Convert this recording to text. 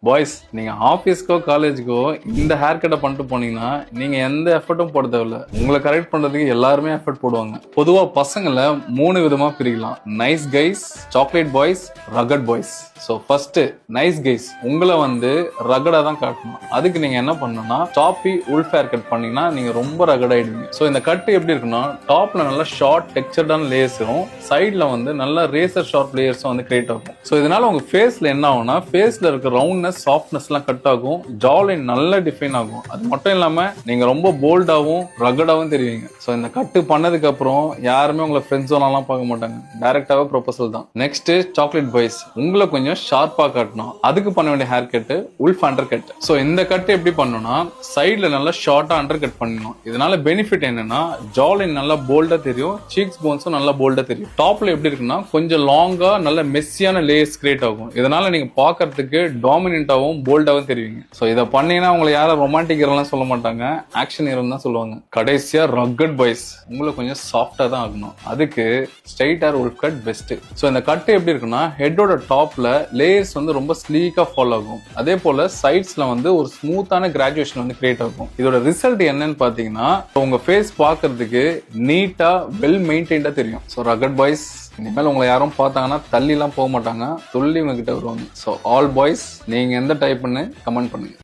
Boys, நீங்க ஆபீஸ்க்கோ காலேஜுக்கோ இந்த hair கட்டை பண்ணிட்டு போனீங்கன்னா நீங்க எந்த எஃபர்ட்டும் போட தேவையில்ல. உங்களை கரெக்ட் பண்றதுக்கு எல்லாருமே எஃபர்ட் போடுவாங்க. பொதுவா பசங்களை 3 விதமா பிரிக்கலாம்: nice guys, chocolate boys, rugged boys. So first nice guys, உங்களை ரகடா தான் காட்டணும். அதுக்கு நீங்க என்ன பண்ணணும்னா டாப்பி உல்ஃப் ஹேர் கட் பண்ணீங்கன்னா நீங்க ரொம்ப ரகட் ஆயிடுவீங்க. ஸோ இந்த கட்டு எப்படி இருக்குன்னா, டாப்ல நல்லா ஷார்ட் டெக்ஸ்சர்டான லேயர்ஸ் வரும், சைட்ல நல்ல ரேசர் ஷார்ப் லேயர்ஸும் கிரியேட் ஆகும். ஸோ இதனால உங்க ஃபேஸ்ல என்ன ஆகும்னா, ஃபேஸ்ல இருக்க ரவுண்ட்னஸ், சாஃப்ட்னஸ் எல்லாம் கட் ஆகும், ஜாலைன் நல்லா டிஃபைன் ஆகும். அது மட்டும் இல்லாம நீங்க ரொம்ப போல்டாவும் ரகடாவும் தெரியுவீங்க. ஸோ இந்த கட்டு பண்ணதுக்கு அப்புறம் யாருமே உங்களை ஃப்ரெண்ட் ஜோனெல்லாம் பார்க்க மாட்டாங்க, டைரக்டாவே ப்ரொபோசல் தான். நெக்ஸ்ட் சாக்லேட் பாய்ஸ், உங்களை கொஞ்சம் ஷார்ப்பா காட்டணும். அதுக்கு பண்ண வேண்டிய hair cut wolf under cut. So இந்த கட் எப்படி பண்ணணும்னா, சைட்ல நல்லா ஷார்ட்டா அண்டர் கட் பண்ணணும். இதனால பெனிஃபிட் என்னன்னா, ஜாலைன் நல்லா போல்டா தெரியும், சீக்ஸ் போன்ஸும் நல்லா போல்டா தெரியும். டாப்ல எப்படி இருக்குன்னா, கொஞ்சம் லாங்கா நல்ல மெஸ்ஸியான லேயர்ஸ் கிரியேட் ஆகும். இதனால நீங்க பாக்குறதுக்கு டாமினன்டாவும் போல்டாவும் தெரியுங்க. ஸோ இதை பண்ணீங்கன்னா உங்களை யாரும் ரொமான்டிக் ஹீரோலாம் சொல்ல மாட்டாங்க, ஆக்ஷன் ஹீரோன்னு தான் சொல்லுவாங்க. கடைசியா ரக்கட் பாய்ஸ், உங்களை கொஞ்சம் சாஃப்டா தான் ஆகணும். அதுக்கு straight hair wolf cut best. So இந்த கட் எப்படி இருக்குன்னா, ஹெட்டோட டாப்ல லேயர்ஸ் ரொம்ப ஸ்லீக்கா ஃபாலோ ஆகும். அதே போல சைட்ஸ்ல ஒரு ஸ்மூத்தான கிராஜுவேஷன் கிரியேட் ஆகும். இதோட ரிசல்ட் என்னன்னு பாத்தீங்கன்னா, உங்க ஃபேஸ் பாக்குறதுக்கு நீட்டா வெல் மெயின்டைன்டா தெரியும். ஸோ ரகட் பாய்ஸ், இனிமேல் உங்களை யாரும் பார்த்தாங்கன்னா தள்ளி எல்லாம் போக மாட்டாங்க, துள்ளி உங்ககிட்ட வருவாங்க. ஸோ ஆல் பாய்ஸ், நீங்க எந்த டைப்னு கமெண்ட் பண்ணுங்க.